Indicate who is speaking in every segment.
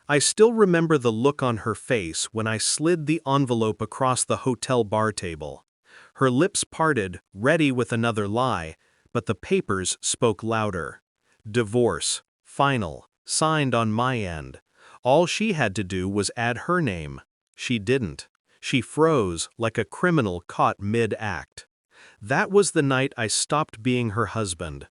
Speaker 1: I still remember the look on her face when I slid the envelope across the hotel bar table. Her lips parted, ready with another lie, but the papers spoke louder. Divorce, final, signed on my end. All she had to do was add her name. She didn't. She froze like a criminal caught mid-act. That was the night I stopped being her husband.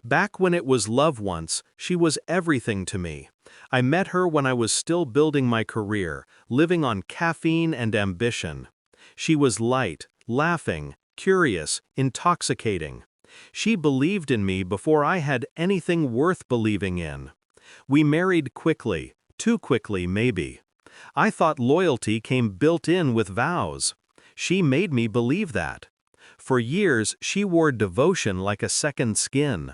Speaker 1: Back when it was love once, she was everything to me. I met her when I was still building my career, living on caffeine and ambition. She was light, laughing, curious, intoxicating. She believed in me before I had anything worth believing in. We married quickly, too quickly maybe. I thought loyalty came built in with vows. She made me believe that. For years, she wore devotion like a second skin.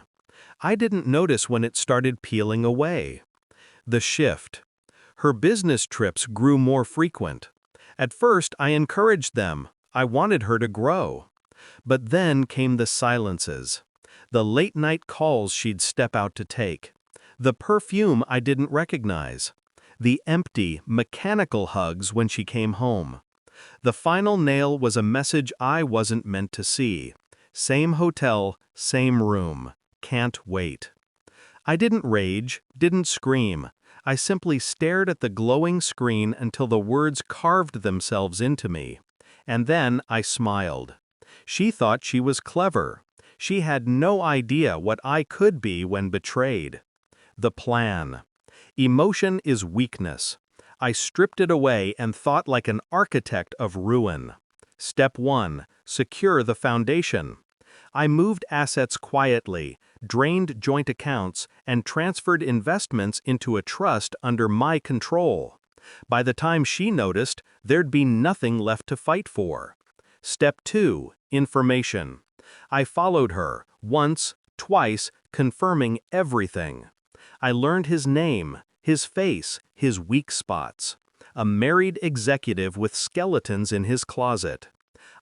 Speaker 1: I didn't notice when it started peeling away. The shift. Her business trips grew more frequent. At first, I encouraged them. I wanted her to grow. But then came the silences. The late-night calls she'd step out to take. The perfume I didn't recognize. The empty, mechanical hugs when she came home. The final nail was a message I wasn't meant to see. Same hotel, same room. Can't wait. I didn't rage, didn't scream. I simply stared at the glowing screen until the words carved themselves into me. And then I smiled. She thought she was clever. She had no idea what I could be when betrayed. The plan. Emotion is weakness. I stripped it away and thought like an architect of ruin. Step 1. Secure the foundation. I moved assets quietly, drained joint accounts, and transferred investments into a trust under my control. By the time she noticed, there'd be nothing left to fight for. Step 2. Information. I followed her, once, twice, confirming everything. I learned his name, his face, his weak spots. A married executive with skeletons in his closet.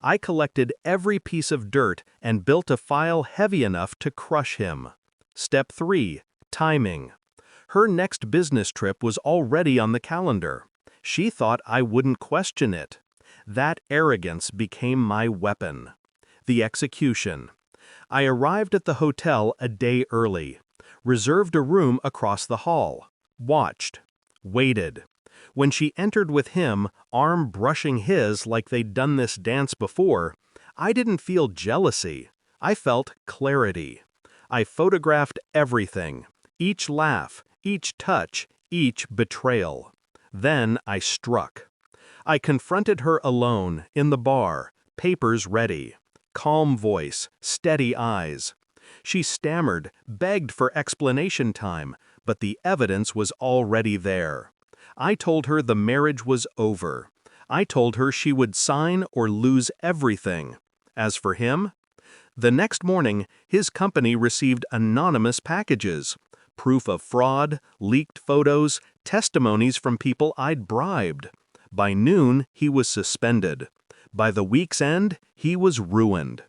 Speaker 1: I collected every piece of dirt and built a file heavy enough to crush him. Step 3. Timing. Her next business trip was already on the calendar. She thought I wouldn't question it. That arrogance became my weapon. The execution. I arrived at the hotel a day early. Reserved a room across the hall. Watched. Waited. When she entered with him, arm brushing his like they'd done this dance before, I didn't feel jealousy. I felt clarity. I photographed everything. Each laugh, each touch, each betrayal. Then I struck. I confronted her alone, in the bar, papers ready. Calm voice, steady eyes. She stammered, begged for explanation time, but the evidence was already there. I told her the marriage was over. I told her she would sign or lose everything. As for him, the next morning, his company received anonymous packages, proof of fraud, leaked photos, testimonies from people I'd bribed. By noon, he was suspended. By the week's end, he was ruined.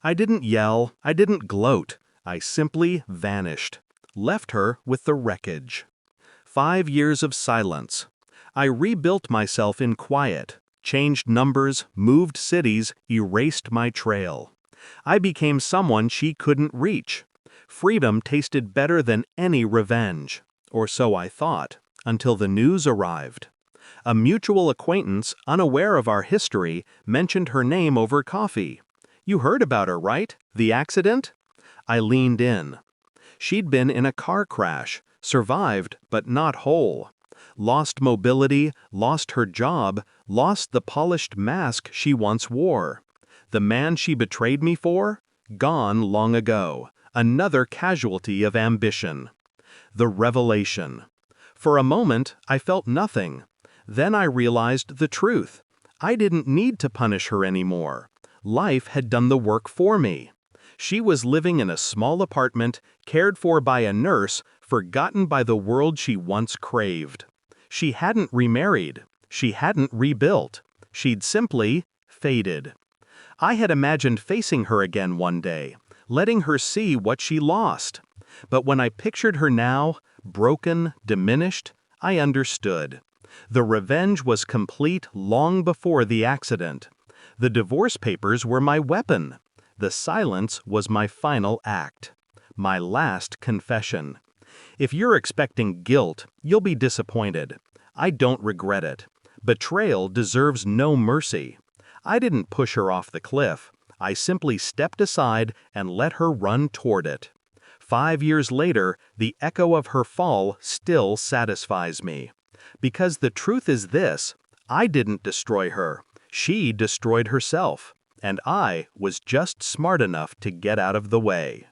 Speaker 1: I didn't yell, I didn't gloat. I simply vanished. Left her with the wreckage. 5 years of silence. I rebuilt myself in quiet, changed numbers, moved cities, erased my trail. I became someone she couldn't reach. Freedom tasted better than any revenge. Or so I thought, until the news arrived. A mutual acquaintance, unaware of our history, mentioned her name over coffee. "You heard about her, right? The accident?" I leaned in. She'd been in a car crash, survived but not whole. Lost mobility, lost her job, lost the polished mask she once wore. The man she betrayed me for? Gone long ago. Another casualty of ambition. The revelation. For a moment, I felt nothing. Then I realized the truth. I didn't need to punish her anymore. Life had done the work for me. She was living in a small apartment, cared for by a nurse, forgotten by the world she once craved. She hadn't remarried. She hadn't rebuilt. She'd simply faded. I had imagined facing her again one day, letting her see what she lost. But when I pictured her now, broken, diminished, I understood. The revenge was complete long before the accident. The divorce papers were my weapon. The silence was my final act. My last confession. If you're expecting guilt, you'll be disappointed. I don't regret it. Betrayal deserves no mercy. I didn't push her off the cliff. I simply stepped aside and let her run toward it. 5 years later, the echo of her fall still satisfies me. Because the truth is this: I didn't destroy her. She destroyed herself. And I was just smart enough to get out of the way.